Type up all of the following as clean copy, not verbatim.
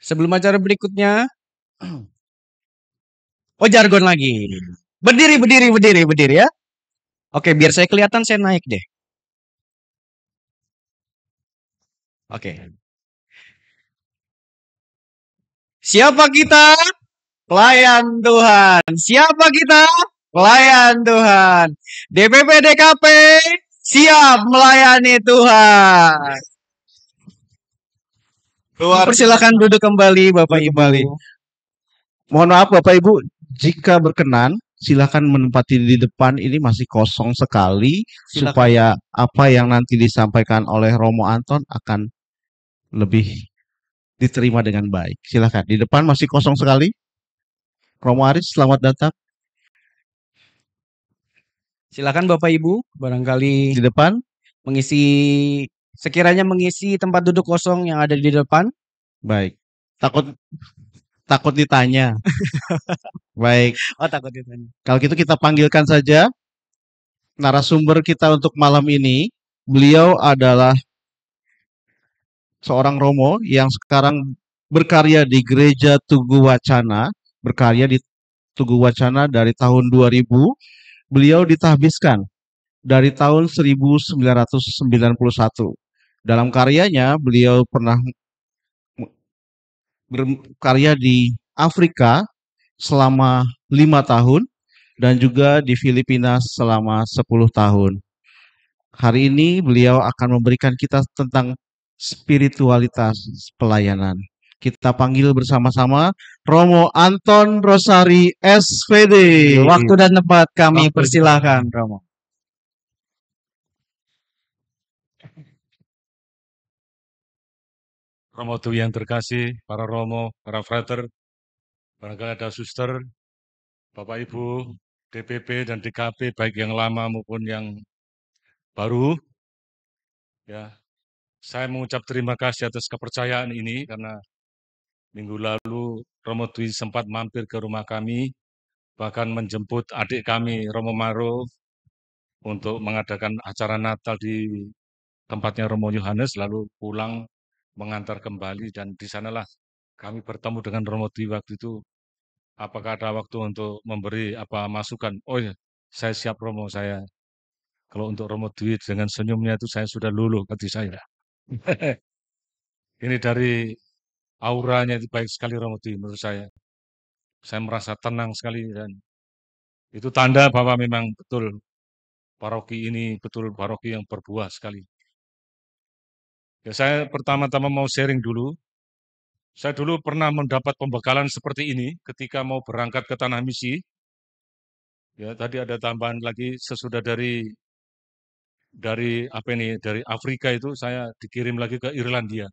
Sebelum acara berikutnya, oh jargon lagi. Berdiri, berdiri, berdiri, berdiri ya. Oke, biar saya kelihatan saya naik deh. Oke. Siapa kita? Pelayan Tuhan. Siapa kita? Pelayan Tuhan. DPP DKP siap melayani Tuhan. Persilakan duduk kembali Bapak Duduk Ibu. kembali. Mohon maaf Bapak Ibu, jika berkenan silakan menempati di depan, ini masih kosong sekali. Silakan. Supaya apa yang nanti disampaikan oleh Romo Anton akan lebih diterima dengan baik. Silakan, di depan masih kosong sekali. Romo Aris, selamat datang. Silakan Bapak Ibu, barangkali Di depan. sekiranya mengisi tempat duduk kosong yang ada di depan. Baik. Takut ditanya. Baik. Oh, takut ditanya. Kalau gitu kita panggilkan saja narasumber kita untuk malam ini. Beliau adalah seorang Romo yang sekarang berkarya di Gereja Tugu Wacana, berkarya di Tugu Wacana dari tahun 2000. Beliau ditahbiskan dari tahun 1991. Dalam karyanya beliau pernah berkarya di Afrika selama 5 tahun dan juga di Filipina selama 10 tahun. Hari ini beliau akan memberikan kita tentang spiritualitas pelayanan. Kita panggil bersama-sama Romo Anton Rosari SPD. Waktu dan tempat kami persilahkan, Romo. Romo Tuh yang terkasih, para Romo, para frater, barangkali ada suster, Bapak Ibu, DPP dan DKP, baik yang lama maupun yang baru. Ya, saya mengucap terima kasih atas kepercayaan ini karena minggu lalu Romo Dwi sempat mampir ke rumah kami, bahkan menjemput adik kami, Romo Maro, untuk mengadakan acara Natal di tempatnya Romo Yohanes, lalu pulang mengantar kembali, dan di sanalah kami bertemu dengan Romo Dwi waktu itu. Apakah ada waktu untuk memberi masukan? Oh ya, saya siap Romo, saya kalau untuk Romo Dwi dengan senyumnya itu saya sudah luluh hati saya. Ini dari auranya itu baik sekali Romo Dwi menurut saya. Saya merasa tenang sekali dan itu tanda bahwa memang betul paroki ini betul paroki yang berbuah sekali. Ya, saya pertama-tama mau sharing dulu. Saya dulu pernah mendapat pembekalan seperti ini ketika mau berangkat ke tanah misi. Ya, tadi ada tambahan lagi sesudah dari Afrika itu saya dikirim lagi ke Irlandia.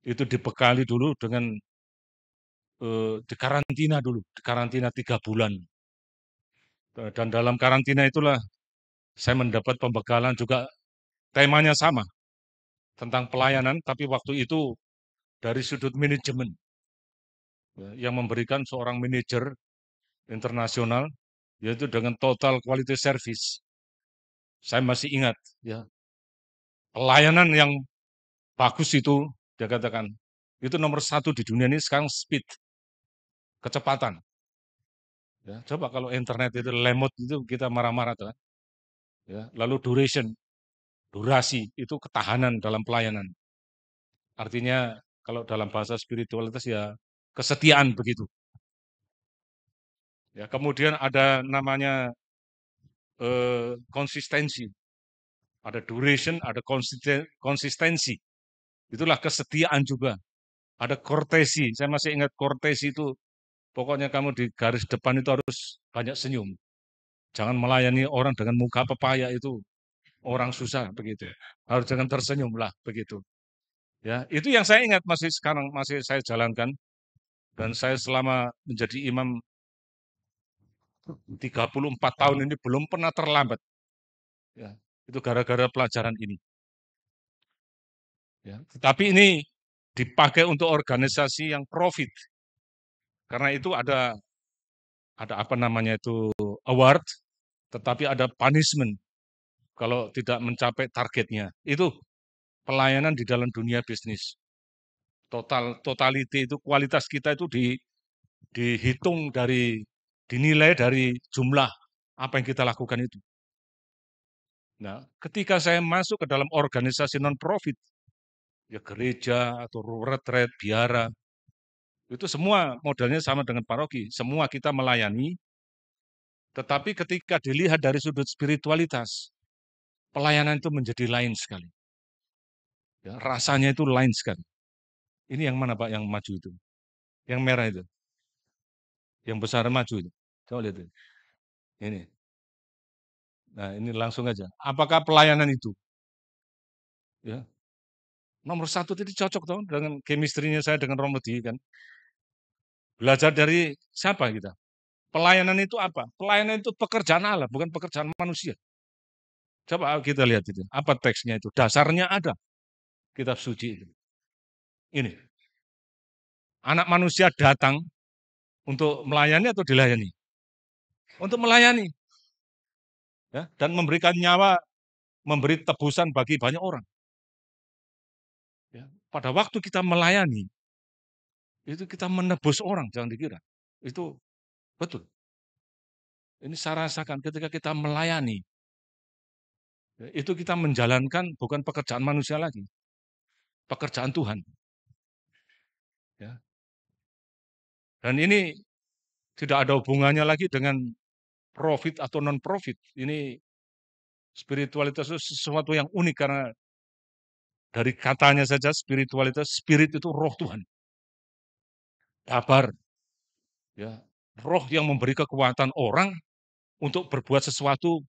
Itu dibekali dulu dengan dikarantina dulu, dikarantina 3 bulan. Dan dalam karantina itulah saya mendapat pembekalan juga temanya sama tentang pelayanan, tapi waktu itu dari sudut manajemen, yang memberikan seorang manajer internasional, yaitu dengan total quality service. Saya masih ingat, ya, pelayanan yang bagus itu, dia katakan, itu nomor 1 di dunia ini sekarang speed, kecepatan. Ya, coba kalau internet itu lemot itu kita marah-marah kan. Ya, lalu durasi itu ketahanan dalam pelayanan. Artinya kalau dalam bahasa spiritualitas ya kesetiaan begitu. Ya, kemudian ada namanya konsistensi. Ada duration, ada konsistensi. Itulah kesetiaan juga. Ada kortesi. Saya masih ingat kortesi itu. Pokoknya kamu di garis depan itu harus banyak senyum. Jangan melayani orang dengan muka pepaya itu. Orang susah begitu. Harus jangan tersenyum lah begitu. Ya, itu yang saya ingat sekarang masih saya jalankan, dan saya selama menjadi imam 34 tahun ini belum pernah terlambat. Ya, itu gara-gara pelajaran ini. Ya, tetapi ini dipakai untuk organisasi yang profit. Karena itu ada award, tetapi ada punishment kalau tidak mencapai targetnya. Itu pelayanan di dalam dunia bisnis. Totality itu kualitas kita itu dihitung dinilai dari jumlah apa yang kita lakukan itu. Nah, ketika saya masuk ke dalam organisasi non-profit, ya gereja atau retret, biara, itu semua modelnya sama dengan paroki. Semua kita melayani, tetapi ketika dilihat dari sudut spiritualitas, pelayanan itu menjadi lain sekali. Ya, rasanya itu lain sekali. Ini yang mana Pak yang maju itu? Yang merah itu? Yang besar maju itu? Coba lihat ini. Ini. Nah, ini langsung aja. Apakah pelayanan itu? Ya. Nomor satu itu cocok dong dengan chemistry-nya saya dengan Romedi kan. Belajar dari siapa kita? Pelayanan itu apa? Pelayanan itu pekerjaan Allah, bukan pekerjaan manusia. Coba kita lihat itu. Apa teksnya itu? Dasarnya ada. Kitab suci itu. Ini. Anak manusia datang untuk melayani atau dilayani? Untuk melayani. Ya, dan memberikan nyawa, memberi tebusan bagi banyak orang. Ya, pada waktu kita melayani, itu kita menebus orang, jangan dikira. Itu betul. Ini saya rasakan ketika kita melayani, itu kita menjalankan bukan pekerjaan manusia lagi, pekerjaan Tuhan. Ya. Dan ini tidak ada hubungannya lagi dengan profit atau non-profit. Ini spiritualitas itu sesuatu yang unik karena dari katanya saja spiritualitas, spirit itu roh Tuhan. Kabar, ya, roh yang memberi kekuatan orang untuk berbuat sesuatu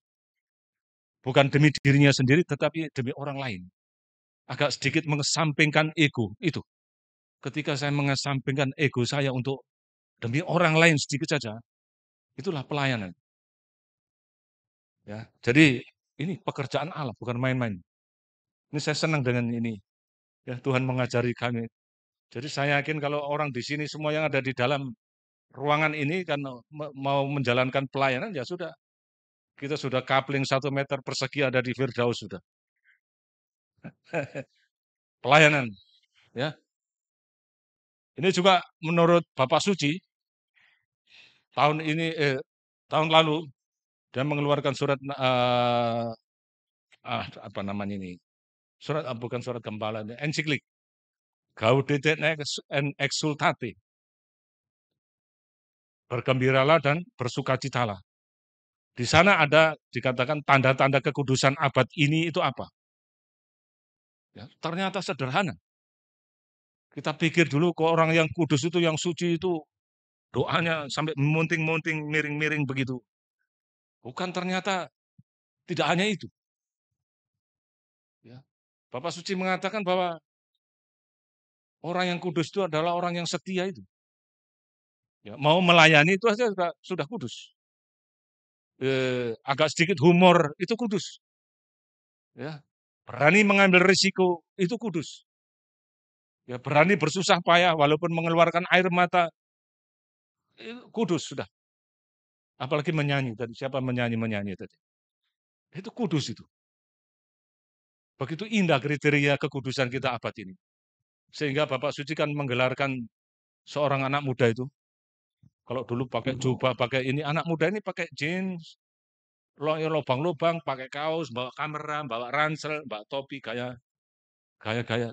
bukan demi dirinya sendiri, tetapi demi orang lain. Agak sedikit mengesampingkan ego itu. Ketika saya mengesampingkan ego saya untuk demi orang lain sedikit saja, itulah pelayanan. Ya, jadi ini pekerjaan Allah, bukan main-main. Ini saya senang dengan ini. Ya, Tuhan mengajari kami. Jadi saya yakin kalau orang di sini semua yang ada di dalam ruangan ini kan mau menjalankan pelayanan, ya sudah. Kita sudah coupling 1 meter persegi ada di Firdaus sudah. Pelayanan, ya. Ini juga menurut Bapak Suci, tahun lalu dia mengeluarkan surat apa namanya ini? Surat bukan surat gembala, ensiklik. Gaudete et exsultate. Bergembiralah dan bersukacitalah. Di sana ada dikatakan tanda-tanda kekudusan abad ini itu apa? Ya, ternyata sederhana. Kita pikir dulu kok orang yang kudus itu, yang suci itu doanya sampai munting-munting, miring-miring begitu. Bukan, ternyata tidak hanya itu. Ya. Bapak Suci mengatakan bahwa orang yang kudus itu adalah orang yang setia itu. Ya, mau melayani itu saja sudah kudus. Agak sedikit humor itu kudus. Ya. Berani mengambil risiko itu kudus. Ya, berani bersusah payah walaupun mengeluarkan air mata itu kudus sudah. Apalagi menyanyi tadi, siapa menyanyi tadi? Itu kudus itu. Begitu indah kriteria kekudusan kita abad ini. Sehingga Bapak Suci kan menggelarkan seorang anak muda itu. Kalau dulu pakai jubah, pakai ini, anak muda ini pakai jeans, lubang-lubang, pakai kaos, bawa kamera, bawa ransel, bawa topi, gaya,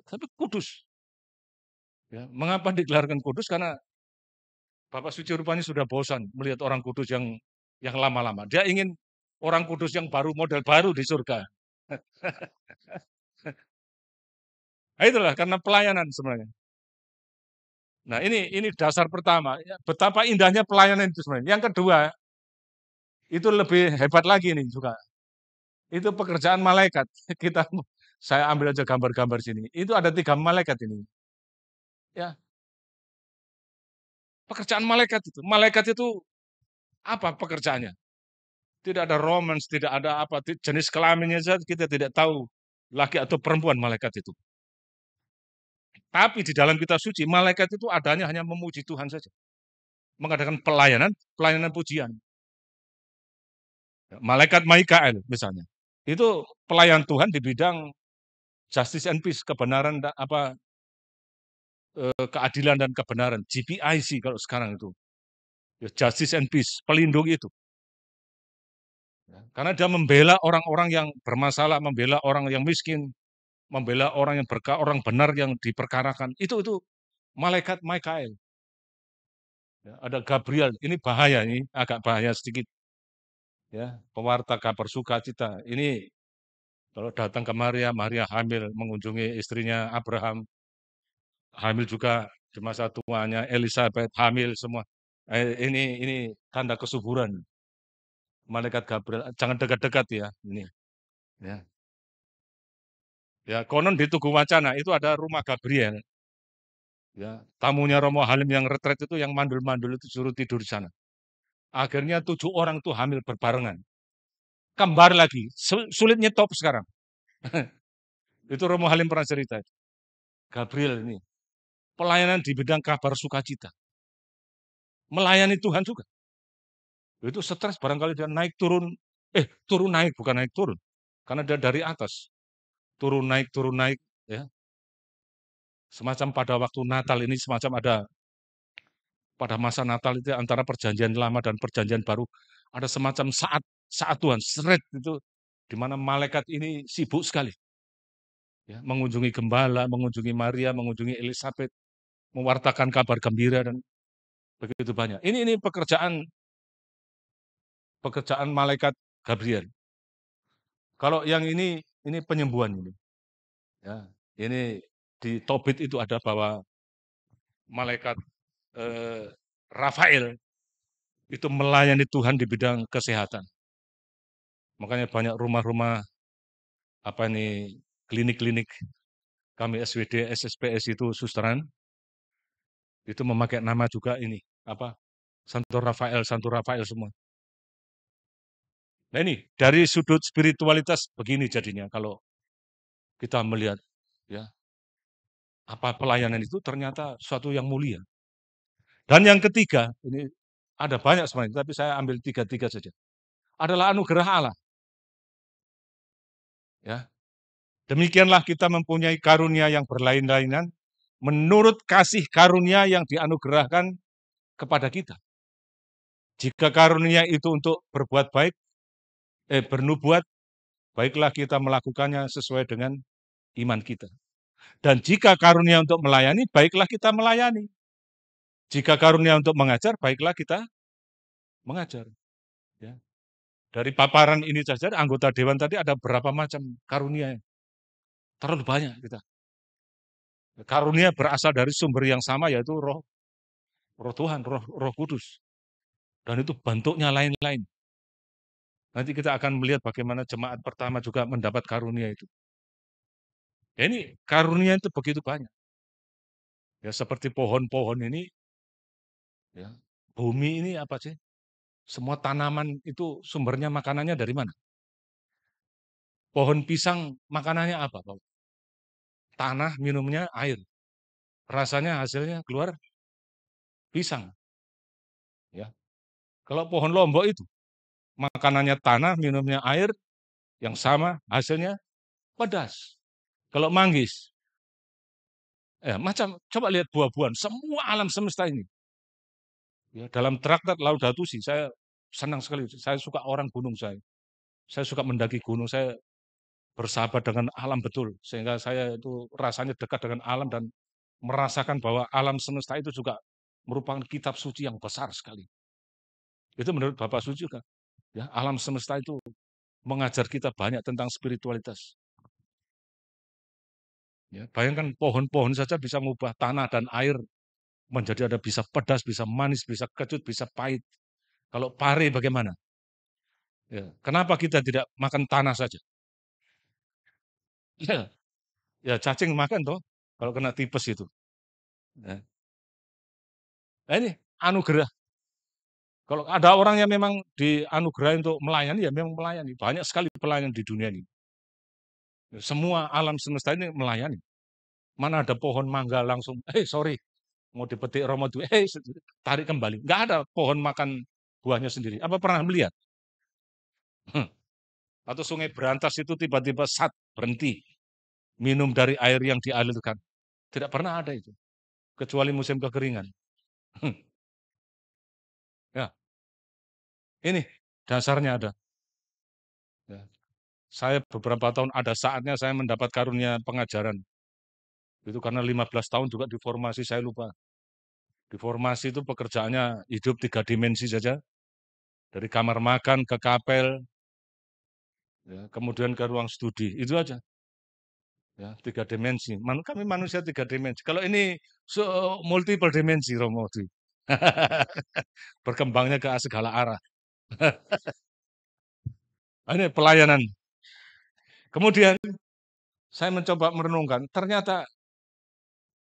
tapi kudus. Ya, mengapa digelarkan kudus? Karena Bapak Suci rupanya sudah bosan melihat orang kudus yang lama-lama. Dia ingin orang kudus yang baru, model baru di surga. Nah, itulah karena pelayanan sebenarnya. Nah, ini dasar pertama. Betapa indahnya pelayanan itu sebenarnya. Yang kedua, itu lebih hebat lagi nih juga. Itu pekerjaan malaikat. Saya ambil aja gambar-gambar sini. Itu ada 3 malaikat ini. Ya, pekerjaan malaikat itu. Malaikat itu apa pekerjaannya? Tidak ada romance, tidak ada apa jenis kelaminnya saja kita tidak tahu laki atau perempuan malaikat itu. Tapi di dalam kitab suci, malaikat itu adanya hanya memuji Tuhan saja. Mengadakan pelayanan pujian. Malaikat Mikael misalnya. Itu pelayan Tuhan di bidang justice and peace, kebenaran keadilan dan kebenaran, GPIC kalau sekarang itu. Ya, Justice and Peace, pelindung itu. Ya, karena dia membela orang-orang yang bermasalah, membela orang yang miskin, membela orang yang orang benar yang diperkarakan. Itu malaikat Mikael. Ya, ada Gabriel, ini bahaya, ini agak bahaya sedikit. Ya, pewarta kabar sukacita. Ini kalau datang ke Maria, Maria hamil mengunjungi istrinya Abraham, hamil juga di masa tuanya Elizabeth hamil semua. Ini tanda kesuburan. Malaikat Gabriel, jangan dekat-dekat ya. Ini, ya. Ya, konon di Tugu Wacana itu ada rumah Gabriel. Ya, tamunya Romo Halim yang retret itu yang mandul-mandul itu suruh tidur di sana. Akhirnya 7 orang itu hamil berbarengan. Kembar lagi, sulit nyetop sekarang. Itu Romo Halim pernah cerita. Gabriel ini, pelayanan di bidang kabar sukacita. Melayani Tuhan juga. Itu stres barangkali dia naik turun, turun naik, bukan naik turun. Karena dia dari atas. Turun naik, ya. Semacam pada waktu Natal ini, semacam ada pada masa Natal itu antara perjanjian lama dan perjanjian baru, ada semacam saat Tuhan, seret itu, di mana malaikat ini sibuk sekali. Ya, mengunjungi gembala, mengunjungi Maria, mengunjungi Elizabeth, mewartakan kabar gembira dan begitu banyak. Ini pekerjaan malaikat Gabriel. Kalau yang ini penyembuhan ini. Ya, ini di Tobit itu ada bahwa malaikat Rafael itu melayani Tuhan di bidang kesehatan. Makanya banyak rumah-rumah klinik-klinik kami SWD, SSPS itu susteran itu memakai nama juga ini Santo Rafael semua. Nah ini dari sudut spiritualitas begini jadinya kalau kita melihat ya apa pelayanan itu ternyata suatu yang mulia. Dan yang ketiga, ini ada banyak sebenarnya, tapi saya ambil 3 saja. Adalah anugerah Allah. Ya. Demikianlah kita mempunyai karunia yang berlain-lainan menurut kasih karunia yang dianugerahkan kepada kita. Jika karunia itu untuk berbuat baik, bernubuat, baiklah kita melakukannya sesuai dengan iman kita. Dan jika karunia untuk melayani, baiklah kita melayani. Jika karunia untuk mengajar, baiklah kita mengajar. Ya. Dari paparan ini saja, anggota dewan tadi ada berapa macam karunia. Terlalu banyak kita. Karunia berasal dari sumber yang sama, yaitu roh Tuhan, roh kudus. Dan itu bentuknya lain-lain. Nanti kita akan melihat bagaimana jemaat pertama juga mendapat karunia itu. Ya ini karunia itu begitu banyak. Ya seperti pohon-pohon ini, ya, bumi ini apa sih? Semua tanaman itu sumbernya makanannya dari mana? Pohon pisang makanannya apa, Pak? Tanah, minumnya air. Rasanya hasilnya keluar pisang. Ya. Kalau pohon lombok itu makanannya tanah, minumnya air, yang sama hasilnya pedas. Kalau manggis, macam coba lihat buah-buahan, semua alam semesta ini. Ya, dalam traktat Laudato Si, saya senang sekali. Saya suka orang gunung saya. Saya suka mendaki gunung. Saya bersahabat dengan alam betul, sehingga saya itu rasanya dekat dengan alam dan merasakan bahwa alam semesta itu juga merupakan kitab suci yang besar sekali. Itu menurut Bapak Suci juga. Ya, alam semesta itu mengajar kita banyak tentang spiritualitas. Ya, bayangkan pohon-pohon saja bisa mengubah tanah dan air menjadi ada bisa pedas, bisa manis, bisa kecut, bisa pahit. Kalau pare bagaimana? Ya, kenapa kita tidak makan tanah saja? Ya, ya cacing makan toh kalau kena tipes itu. Ya. Nah, ini anugerah. Kalau ada orang yang memang dianugerahi untuk melayani, ya memang melayani. Banyak sekali pelayan di dunia ini. Semua alam semesta ini melayani. Mana ada pohon mangga langsung, sorry, mau dipetik Romo itu, tarik kembali. Nggak ada pohon makan buahnya sendiri. Apa pernah melihat? Atau sungai Berantas itu tiba-tiba berhenti minum dari air yang dialirkan. Tidak pernah ada itu. kecuali musim kekeringan. Ya, ini dasarnya ada. Ya. Saya beberapa tahun ada saatnya saya mendapat karunia pengajaran. Itu karena 15 tahun juga di formasi, saya lupa. Di formasi itu pekerjaannya hidup 3 dimensi saja. Dari kamar makan ke kapel, ya, kemudian ke ruang studi. Itu aja. Ya, 3 dimensi. Kami manusia 3 dimensi. Kalau ini multiple dimensi, Romo. Berkembangnya ke segala arah. Ini pelayanan. Kemudian saya mencoba merenungkan, ternyata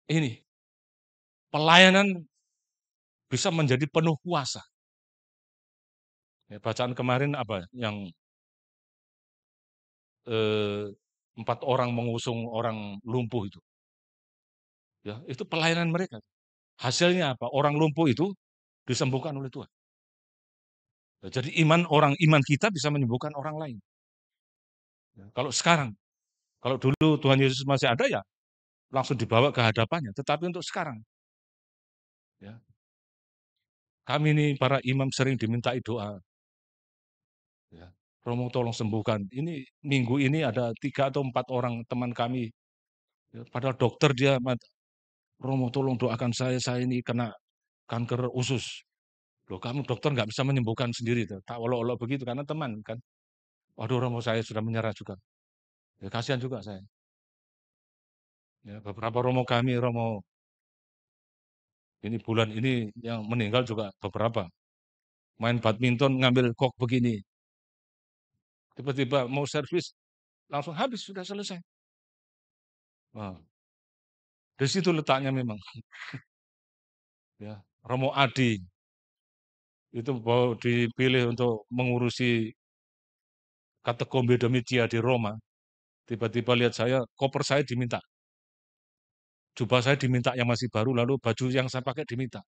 ini pelayanan bisa menjadi penuh kuasa. Ya, bacaan kemarin apa yang 4 orang mengusung orang lumpuh itu. Ya, itu pelayanan mereka. Hasilnya apa? Orang lumpuh itu disembuhkan oleh Tuhan. Ya, jadi iman kita bisa menyembuhkan orang lain. Ya, kalau sekarang, kalau dulu Tuhan Yesus masih ada ya langsung dibawa ke hadapannya. Tetapi untuk sekarang, ya, kami ini para imam sering dimintai doa. Ya, Romo tolong sembuhkan. Ini minggu ini ada 3 atau 4 orang teman kami. Ya, padahal dokter dia, Romo tolong doakan saya ini kena kanker usus. Loh, kamu dokter nggak bisa menyembuhkan sendiri. Tak olok-olok begitu karena teman kan. Waduh, Romo saya sudah menyerah juga. Ya, kasihan juga saya. Ya, beberapa Romo kami, Romo ini bulan ini yang meninggal juga beberapa. Main badminton ngambil kok begini. Tiba-tiba mau servis langsung habis, sudah selesai. Wah, di situ letaknya memang. Ya, Romo Adi itu mau dipilih untuk mengurusi Katakombe Domitia di Roma. Tiba-tiba lihat saya, koper saya diminta. Jubah saya diminta yang masih baru, lalu baju yang saya pakai diminta.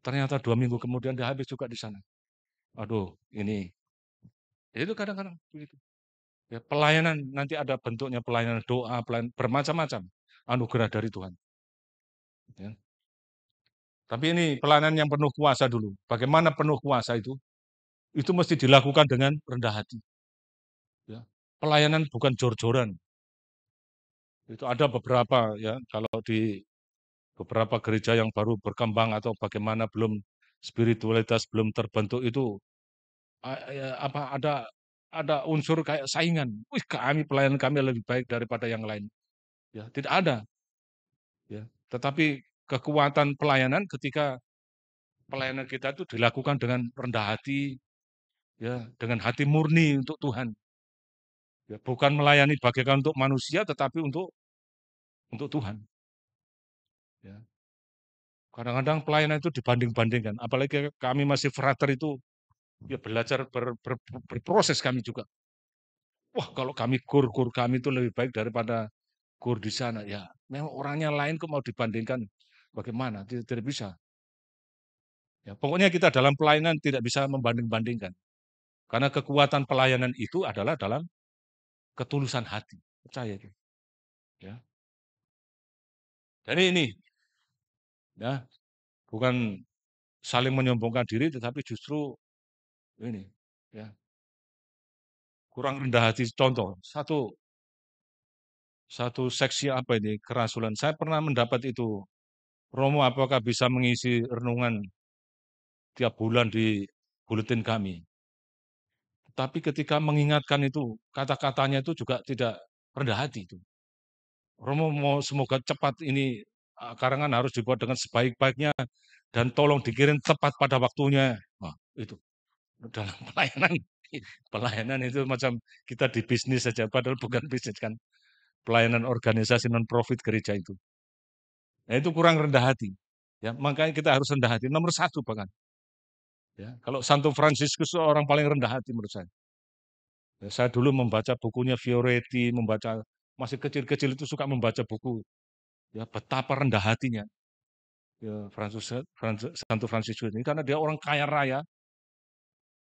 Ternyata 2 minggu kemudian dia habis juga di sana. Aduh, ini. Itu kadang-kadang begitu. Ya, pelayanan nanti ada bentuknya pelayanan doa, pelayanan bermacam-macam anugerah dari Tuhan. Ya. Tapi ini pelayanan yang penuh kuasa dulu. Bagaimana penuh kuasa itu? Itu mesti dilakukan dengan rendah hati. Ya. Pelayanan bukan jor-joran. Itu ada beberapa ya, kalau di beberapa gereja yang baru berkembang atau bagaimana belum spiritualitas belum terbentuk itu ya, apa ada unsur kayak saingan. Wih, pelayanan kami lebih baik daripada yang lain. Ya, tidak ada. Ya. Tetapi kekuatan pelayanan ketika pelayanan kita itu dilakukan dengan rendah hati, ya, dengan hati murni untuk Tuhan. Ya, bukan melayani bagaikan untuk manusia, tetapi untuk Tuhan. Ya. Kadang-kadang pelayanan itu dibanding-bandingkan, apalagi kami masih frater itu, ya belajar berproses kami juga. Wah, kalau kami kur kami itu lebih baik daripada kur di sana. Ya, memang orangnya lain kok mau dibandingkan. Bagaimana? Tidak, tidak bisa. Ya, pokoknya kita dalam pelayanan tidak bisa membanding-bandingkan. Karena kekuatan pelayanan itu adalah dalam ketulusan hati. Percaya itu. Ya. Jadi ini, ya, bukan saling menyombongkan diri, tetapi justru ini, ya, kurang rendah hati. Contoh, satu seksi apa ini, kerasulan. Saya pernah mendapat itu. Romo, apakah bisa mengisi renungan tiap bulan di buletin kami? Tapi ketika mengingatkan itu, kata-katanya itu juga tidak rendah hati itu. Romo mau semoga cepat ini karangan harus dibuat dengan sebaik-baiknya dan tolong dikirim tepat pada waktunya. Nah, itu dalam pelayanan. Pelayanan itu macam kita di bisnis saja, padahal bukan bisnis kan. Pelayanan organisasi non profit gereja itu. Nah, itu kurang rendah hati. Ya, makanya kita harus rendah hati. Nomor 1 bahkan. Ya, kalau Santo Fransiskus orang paling rendah hati menurut saya. Ya, saya dulu membaca bukunya Fioretti, masih kecil-kecil itu suka membaca buku. Ya, betapa rendah hatinya. Ya, Santo Fransiskus ini karena dia orang kaya raya,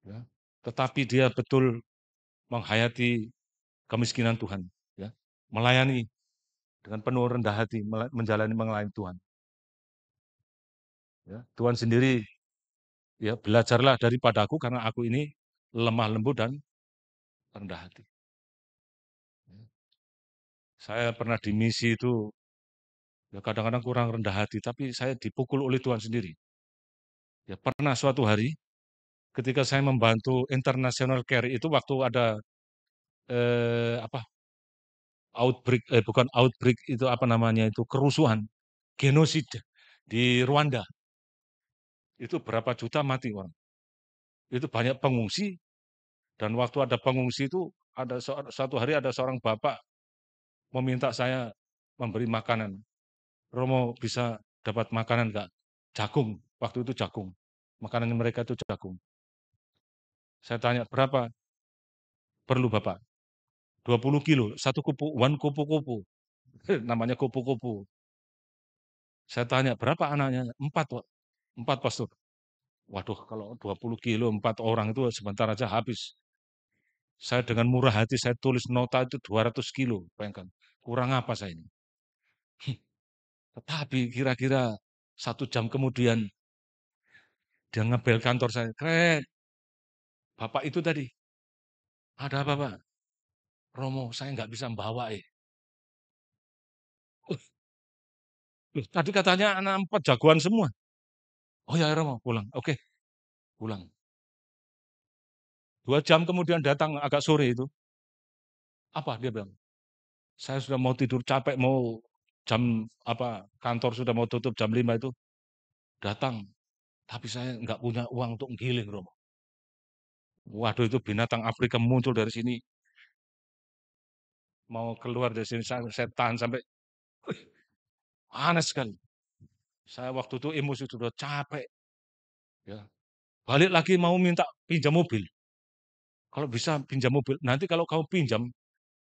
ya, tetapi dia betul menghayati kemiskinan Tuhan, ya, melayani dengan penuh rendah hati, melayani Tuhan. Ya, Tuhan sendiri, ya belajarlah daripadaku karena aku ini lemah lembut dan rendah hati. Saya pernah di misi itu, ya kadang-kadang kurang rendah hati, tapi saya dipukul oleh Tuhan sendiri. Ya pernah suatu hari, ketika saya membantu International Care itu waktu ada apa outbreak, bukan outbreak itu apa namanya itu kerusuhan, genosida di Rwanda. Itu berapa juta mati orang. Itu banyak pengungsi dan waktu ada pengungsi itu ada satu hari ada seorang bapak meminta saya memberi makanan. Romo bisa dapat makanan enggak? Jagung, waktu itu jagung. Makanan mereka itu jagung. Saya tanya, berapa perlu Bapak? 20 kilo, satu kupu, one kupu-kupu. Namanya kupu-kupu. Saya tanya, berapa anaknya? 4, Pak. 4, Pastor. Waduh, kalau 20 kilo, 4 orang itu sebentar aja habis. Saya dengan murah hati, saya tulis nota itu 200 kilo. Bayangkan, kurang apa saya ini? Tetapi kira-kira 1 jam kemudian, dia ngebel kantor saya. Keren, Bapak itu tadi. Ada apa, Pak? Romo, saya nggak bisa membawa. Loh, tadi katanya anak 4 jagoan semua. Oh ya, Romo, pulang. Oke, pulang. 2 jam kemudian datang agak sore itu. Apa dia bilang? Saya sudah mau tidur capek, mau jam apa kantor sudah mau tutup jam 5 itu. Datang, tapi saya nggak punya uang untuk giling, Romo. Waduh, itu binatang Afrika muncul dari sini. Mau keluar dari sini, saya tahan sampai panas sekali. Saya waktu itu emosi sudah capek. Ya. Balik lagi mau minta pinjam mobil. Kalau bisa pinjam mobil. Nanti kalau kamu pinjam,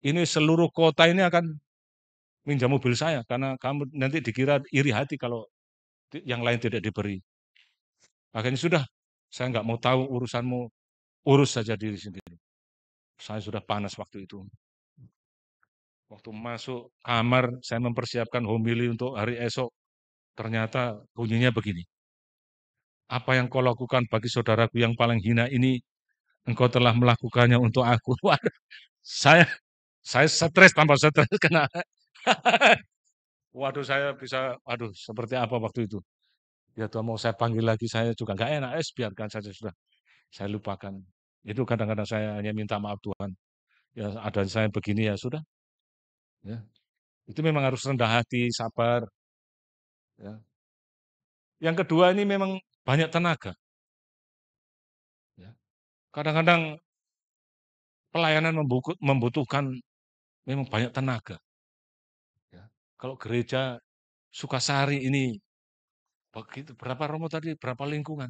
ini seluruh kota ini akan minjam mobil saya. Karena kamu nanti dikira iri hati kalau yang lain tidak diberi. Akhirnya sudah, saya nggak mau tahu urusanmu, urus saja diri sendiri. Saya sudah panas waktu itu. Waktu masuk kamar, saya mempersiapkan homili untuk hari esok. Ternyata bunyinya begini. Apa yang kau lakukan bagi saudaraku yang paling hina ini, engkau telah melakukannya untuk aku. Waduh, saya saya stres tambah stres kena. Waduh, saya bisa, aduh, seperti apa waktu itu. Ya Tuhan mau saya panggil lagi, saya juga nggak enak, biarkan saja sudah. Saya lupakan. Itu kadang-kadang saya hanya minta maaf Tuhan. Ya ada saya begini ya sudah. Ya. Itu memang harus rendah hati, sabar. Ya. Yang kedua ini memang banyak tenaga. Ya. Kadang-kadang pelayanan membutuhkan memang banyak tenaga. Ya. Kalau gereja Sukasari ini begitu berapa Romo tadi berapa lingkungan?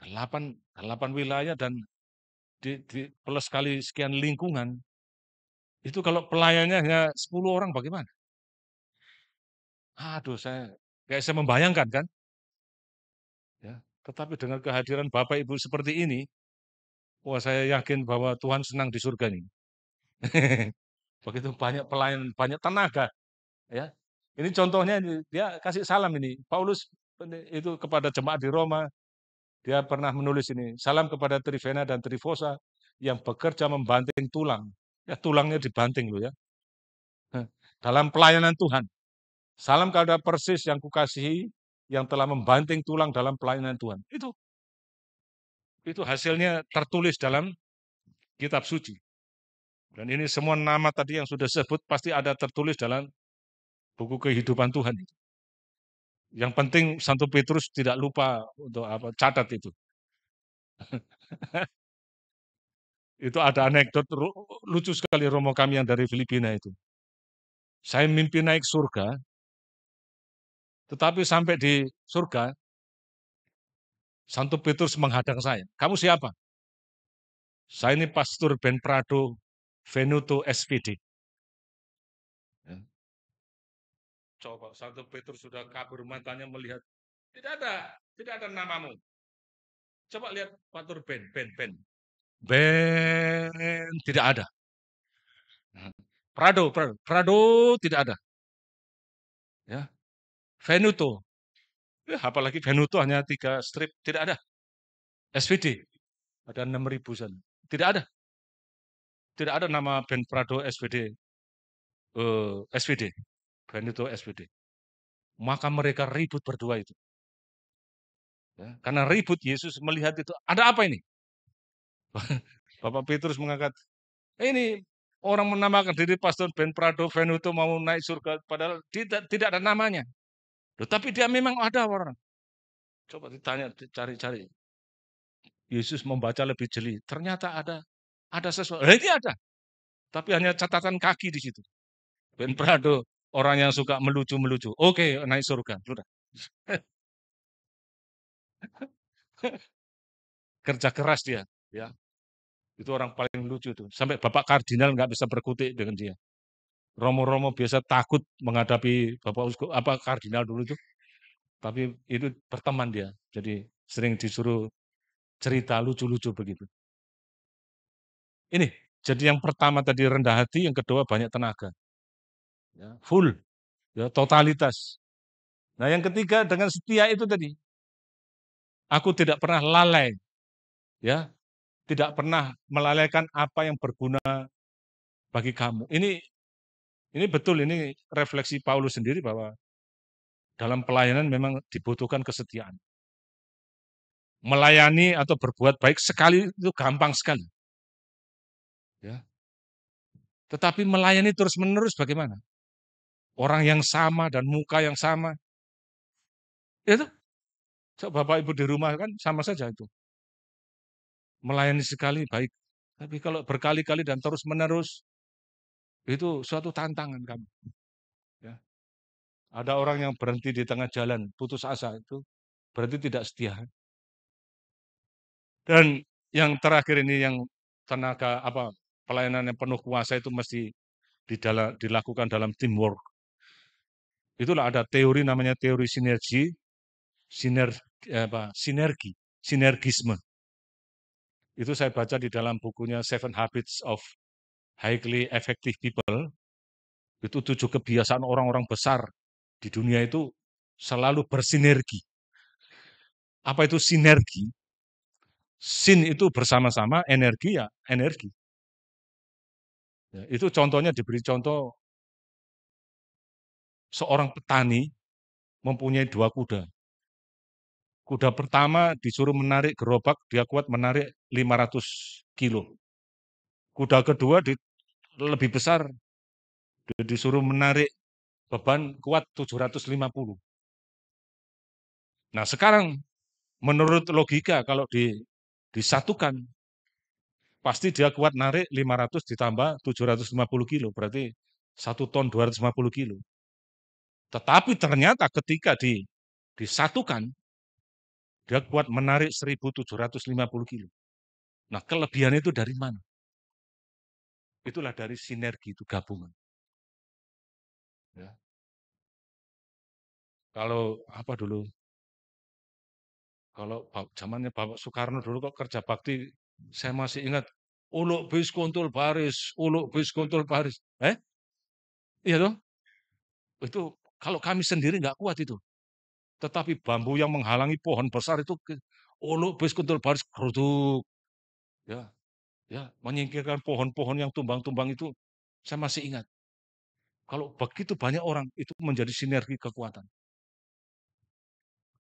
8 wilayah dan di plus kali sekian lingkungan. Itu kalau pelayannya hanya 10 orang bagaimana? Aduh, kayak saya membayangkan kan. Ya, tetapi dengan kehadiran Bapak Ibu seperti ini, wah saya yakin bahwa Tuhan senang di surga ini. Begitu banyak pelayan, banyak tenaga, ya. Ini contohnya dia kasih salam ini. Paulus itu kepada jemaat di Roma, dia pernah menulis ini, salam kepada Trifena dan Trifosa yang bekerja membanting tulang. Ya tulangnya dibanting loh ya. Dalam pelayanan Tuhan. Salam kepada Persis yang kukasihi, yang telah membanting tulang dalam pelayanan Tuhan. Itu hasilnya tertulis dalam kitab suci. Dan ini semua nama tadi yang sudah disebut pasti ada tertulis dalam buku kehidupan Tuhan. Yang penting Santo Petrus tidak lupa untuk apa catat itu. Itu ada anekdot lucu sekali Romo kami yang dari Filipina itu. Saya mimpi naik surga, tetapi sampai di surga, Santo Petrus menghadang saya. Kamu siapa? Saya ini Pastor Ben Prado Venuto SPD. Ya. Coba Santo Petrus sudah kabur matanya melihat. Tidak ada namamu. Coba lihat Pastor Ben. Ben tidak ada. Prado tidak ada. Ya. Venuto. Apalagi Venuto hanya 3 strip, tidak ada. SVD, ada 6.000 sana. Tidak ada. Tidak ada nama band Prado SVD, SVD, Venuto SVD. Maka mereka ribut berdua itu. Ya, karena ribut, Yesus melihat itu, ada apa ini? Bapak Petrus mengangkat, ini orang menamakan diri pastor band Prado Venuto mau naik surga, padahal tidak ada namanya. Tapi dia memang ada orang. Coba ditanya, cari-cari. Yesus membaca lebih jeli. Ternyata ada sesuatu. Ini ada. Tapi hanya catatan kaki di situ. Ben Prado, orang yang suka melucu-melucu. Oke, naik surga. Sudah. Kerja keras dia. Ya, itu orang paling lucu tuh. Sampai Bapak Kardinal nggak bisa berkutik dengan dia. Romo-romo biasa takut menghadapi Bapak Uskup, Kardinal dulu tuh. Tapi itu berteman dia. Jadi sering disuruh cerita lucu-lucu begitu. Ini, jadi yang pertama tadi rendah hati, yang kedua banyak tenaga. Ya, full, ya, totalitas. Nah, yang ketiga dengan setia itu tadi. Aku tidak pernah lalai, ya, tidak pernah melalaikan apa yang berguna bagi kamu. Ini betul, ini refleksi Paulus sendiri bahwa dalam pelayanan memang dibutuhkan kesetiaan. Melayani atau berbuat baik sekali itu gampang sekali. Ya. Tetapi melayani terus-menerus bagaimana? Orang yang sama dan muka yang sama. Itu Bapak Ibu di rumah kan sama saja itu. Melayani sekali baik. Tapi kalau berkali-kali dan terus-menerus, itu suatu tantangan kamu. Ya. Ada orang yang berhenti di tengah jalan, putus asa, itu berarti tidak setia. Dan yang terakhir ini yang tenaga pelayanan yang penuh kuasa itu mesti dilakukan dalam teamwork. Itulah ada teori namanya teori sinergisme. Itu saya baca di dalam bukunya 7 Habits of Highly Effective People. Itu 7 kebiasaan orang-orang besar di dunia itu selalu bersinergi. Apa itu sinergi? Sin itu bersama-sama, energi ya energi. Ya, itu contohnya diberi contoh seorang petani mempunyai 2 kuda. Kuda pertama disuruh menarik gerobak, dia kuat menarik 500 kilo. Kuda kedua lebih besar, disuruh menarik beban kuat 750. Nah sekarang menurut logika kalau disatukan, pasti dia kuat narik 500 ditambah 750 kilo, berarti 1 ton 250 kilo. Tetapi ternyata ketika disatukan, dia kuat menarik 1.750 kilo. Nah kelebihan itu dari mana? Itulah dari sinergi, itu gabungan. Ya. Kalau dulu, kalau zamannya Bapak Soekarno dulu kok kerja bakti, saya masih ingat, uluk bis kuntul baris, uluk bis kuntul baris. Iya dong? Itu kalau kami sendiri nggak kuat itu. Tetapi bambu yang menghalangi pohon besar itu, uluk bis kuntul baris, geruduk. Ya, ya, menyingkirkan pohon-pohon yang tumbang-tumbang itu, saya masih ingat. Kalau begitu banyak orang, itu menjadi sinergi kekuatan.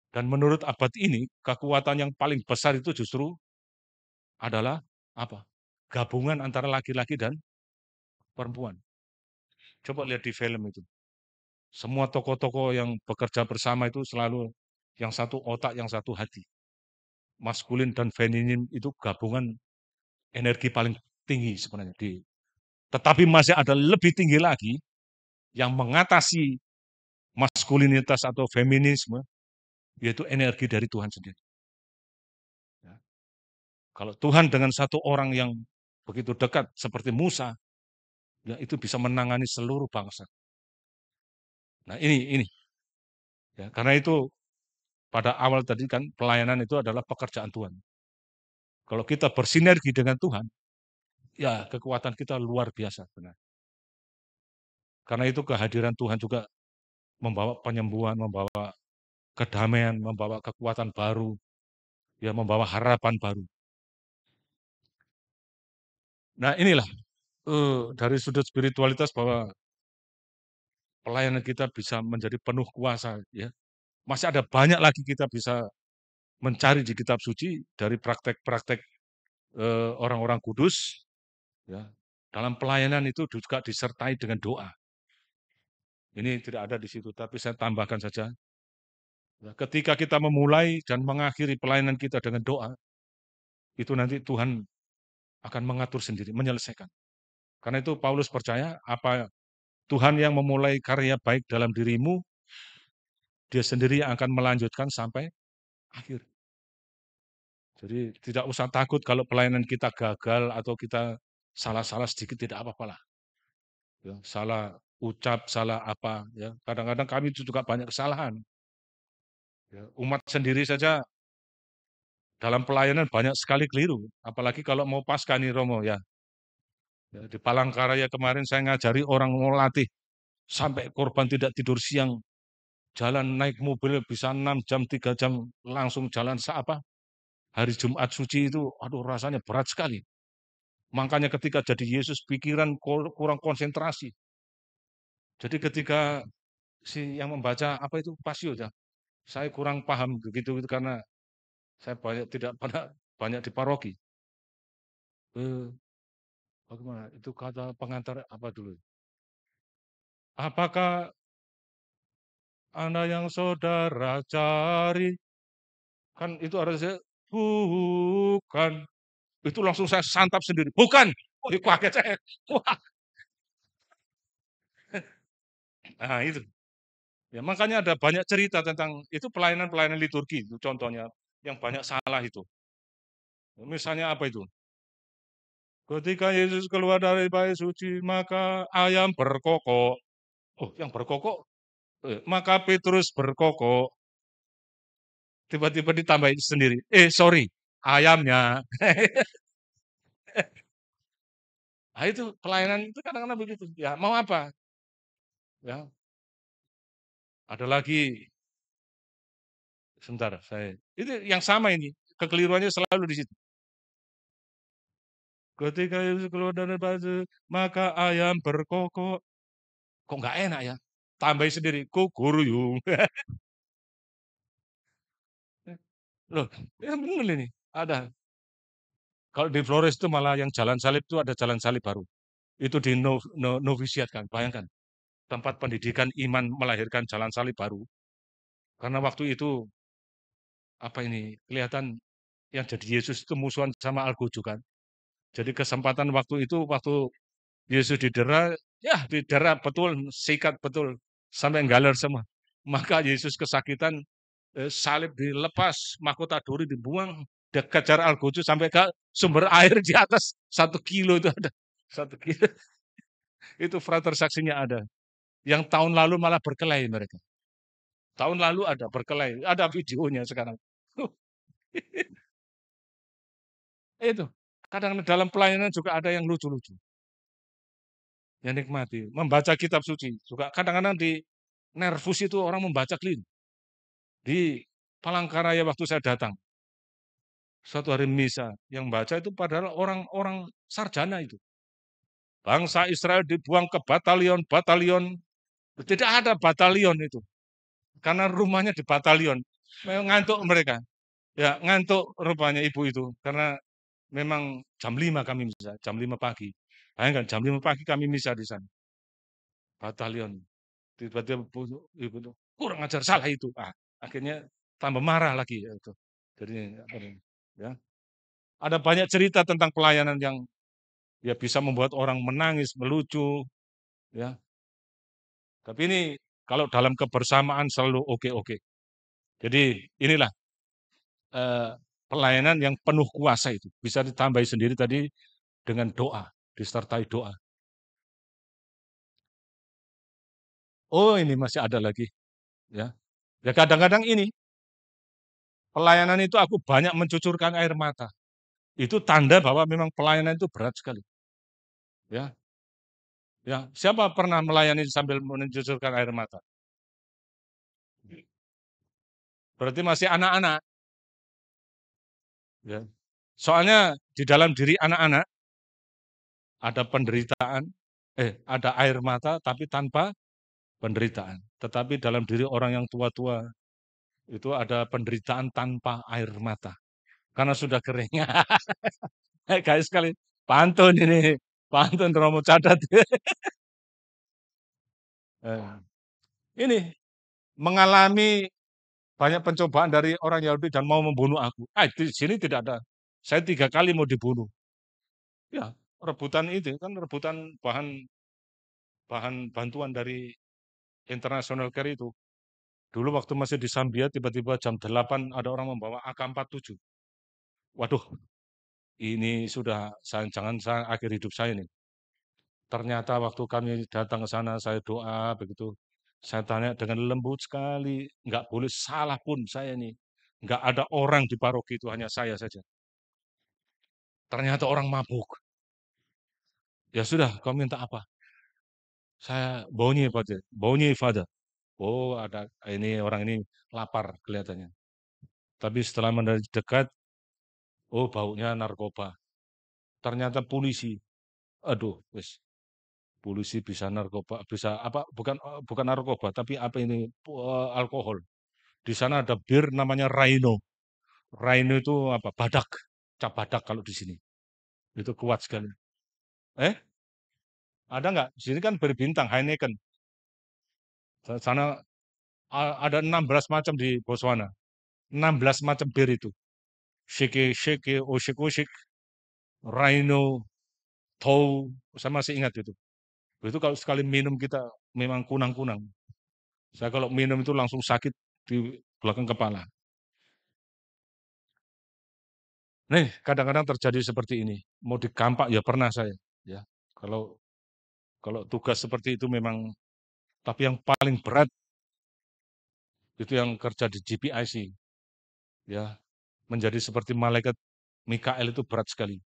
Dan menurut abad ini, kekuatan yang paling besar itu justru adalah gabungan antara laki-laki dan perempuan. Coba lihat di film itu. Semua tokoh-tokoh yang bekerja bersama itu selalu yang satu otak, yang satu hati. Maskulin dan feminin itu gabungan energi paling tinggi sebenarnya. Tetapi masih ada lebih tinggi lagi yang mengatasi maskulinitas atau feminisme, yaitu energi dari Tuhan sendiri. Ya. Kalau Tuhan dengan satu orang yang begitu dekat seperti Musa, ya itu bisa menangani seluruh bangsa. Nah ini. Ya, karena itu pada awal tadi kan pelayanan itu adalah pekerjaan Tuhan. Kalau kita bersinergi dengan Tuhan, ya kekuatan kita luar biasa benar. Karena itu kehadiran Tuhan juga membawa penyembuhan, membawa kedamaian, membawa kekuatan baru, ya membawa harapan baru. Nah inilah dari sudut spiritualitas bahwa pelayanan kita bisa menjadi penuh kuasa, ya. Masih ada banyak lagi kita bisa mencari di kitab suci dari praktek-praktek orang-orang kudus, ya. Dalam pelayanan itu juga disertai dengan doa. Ini tidak ada di situ, tapi saya tambahkan saja. Ya, ketika kita memulai dan mengakhiri pelayanan kita dengan doa, itu nanti Tuhan akan mengatur sendiri, menyelesaikan. Karena itu Paulus percaya apa Tuhan yang memulai karya baik dalam dirimu, dia sendiri yang akan melanjutkan sampai akhir. Jadi tidak usah takut kalau pelayanan kita gagal atau kita salah-salah sedikit, tidak apa-apalah. Ya, salah ucap, salah apa, ya. Kadang-kadang kami juga banyak kesalahan. Ya, umat sendiri saja dalam pelayanan banyak sekali keliru, apalagi kalau mau Paskah nih Romo ya. Ya, di Palangkaraya kemarin saya ngajari orang mau latih sampai korban tidak tidur siang, jalan naik mobil bisa 6 jam, 3 jam langsung jalan apa? Hari Jumat suci itu, aduh rasanya berat sekali. Makanya ketika jadi Yesus pikiran kurang konsentrasi. Jadi ketika si yang membaca apa itu Pasio ya, saya kurang paham begitu karena saya tidak banyak di paroki. Bagaimana? Itu kata pengantar apa dulu? Apakah Anda yang saudara cari? Kan itu harusnya bukan. Itu langsung saya santap sendiri. Bukan. Oh, kaget saya. Wah. Nah, itu. Ya, makanya ada banyak cerita tentang itu pelayanan-pelayanan liturgi itu contohnya yang banyak salah itu. Misalnya apa itu? Ketika Yesus keluar dari bait suci, maka ayam berkokok. Oh, yang berkokok. Maka Petrus berkokok. Tiba-tiba ditambahin sendiri. Sorry, ayamnya. Nah, itu pelayanan itu kadang-kadang begitu. Ya, mau apa? Ya, ada lagi. Sebentar, itu yang sama ini. Kekeliruannya selalu di situ. Ketika Yesus keluar dari bait, maka ayam berkokok. Kok nggak enak ya? Tambahin sendiri, kukuruyung. Loh, ya bener ini. Ada. Kalau di Flores itu malah yang jalan salib itu ada jalan salib baru. Itu di novisiat kan, bayangkan. Tempat pendidikan iman melahirkan jalan salib baru. Karena waktu itu, apa ini, kelihatan yang jadi Yesus itu musuhan sama Algojo kan. Jadi kesempatan waktu itu, waktu Yesus didera, ya didera betul, sikat betul, sampai galer semua. Maka Yesus kesakitan, salib dilepas, mahkota duri dibuang, dia kejar Algojo sampai ke sumber air di atas 1 kilo itu ada. 1 kilo. Itu frater saksinya ada. Yang tahun lalu malah berkelahi mereka. Tahun lalu ada berkelahi, ada videonya sekarang. Itu. Kadang dalam pelayanan juga ada yang lucu-lucu. Yang nikmati. Membaca kitab suci. Juga kadang-kadang di nervus itu orang membaca clean. Di Palangkaraya waktu saya datang. Suatu hari misa. Yang baca itu padahal orang-orang sarjana itu. Bangsa Israel dibuang ke batalion-batalion. Tidak ada batalion itu. Karena rumahnya di batalion. Memang ngantuk mereka. Ya, ngantuk rupanya ibu itu. Karena memang jam 5 kami misa, jam 5 pagi. Bayangkan, jam 5 pagi kami misa di sana. Batalion. Tiba-tiba ibu itu, kurang ajar, salah itu. Akhirnya tambah marah lagi. Ya, itu. Jadi, ya. Ada banyak cerita tentang pelayanan yang ya bisa membuat orang menangis, melucu. Ya. Tapi ini kalau dalam kebersamaan selalu oke-oke. Jadi inilah pelayanan yang penuh kuasa itu. Bisa ditambahi sendiri tadi dengan doa, disertai doa. Oh, ini masih ada lagi, ya. Ya kadang-kadang ini pelayanan itu aku banyak mencucurkan air mata. Itu tanda bahwa memang pelayanan itu berat sekali. Ya. Ya, siapa pernah melayani sambil mencucurkan air mata? berarti masih anak-anak. Ya. Soalnya di dalam diri anak-anak ada penderitaan, ada air mata tapi tanpa penderitaan. Tetapi dalam diri orang yang tua-tua itu ada penderitaan tanpa air mata. Karena sudah kering. Guys sekali, pantun ini, pantun Romo catat. Ini mengalami banyak pencobaan dari orang Yahudi dan mau membunuh aku. Di sini tidak ada. Saya 3 kali mau dibunuh. Ya, rebutan itu kan rebutan bahan bantuan dari International Care itu. Dulu waktu masih di Zambia, tiba-tiba jam 8 ada orang membawa AK-47. Waduh, ini sudah jangan akhir hidup saya nih. Ternyata waktu kami datang ke sana, saya doa begitu. Saya tanya dengan lembut sekali, nggak boleh salah pun saya nih. Nggak ada orang di paroki itu, hanya saya saja. Ternyata orang mabuk. Ya sudah, kau minta apa? Saya baunya, Father. Oh, ada ini orang ini lapar kelihatannya. Tapi setelah mendekat, dekat, oh baunya narkoba. Ternyata polisi. Aduh, wis polisi bisa narkoba, bisa apa? Bukan narkoba, tapi apa ini alkohol. Di sana ada bir namanya Rhino. Rhino itu apa? Badak, cap badak kalau di sini. Itu kuat sekali. Eh, ada nggak? Di sini kan berbintang Heineken. Sana ada 16 macam di Botswana. 16 macam bir itu. Sheke, sheke, oshik, oshik, Rhino, Tow. Saya masih ingat itu. Itu kalau sekali minum kita memang kunang-kunang. Saya kalau minum itu langsung sakit di belakang kepala. Nih, kadang-kadang terjadi seperti ini. Mau dikampak ya pernah saya. Ya, kalau kalau tugas seperti itu memang, tapi yang paling berat itu yang kerja di GPIC. Ya, menjadi seperti malaikat Mikael itu berat sekali.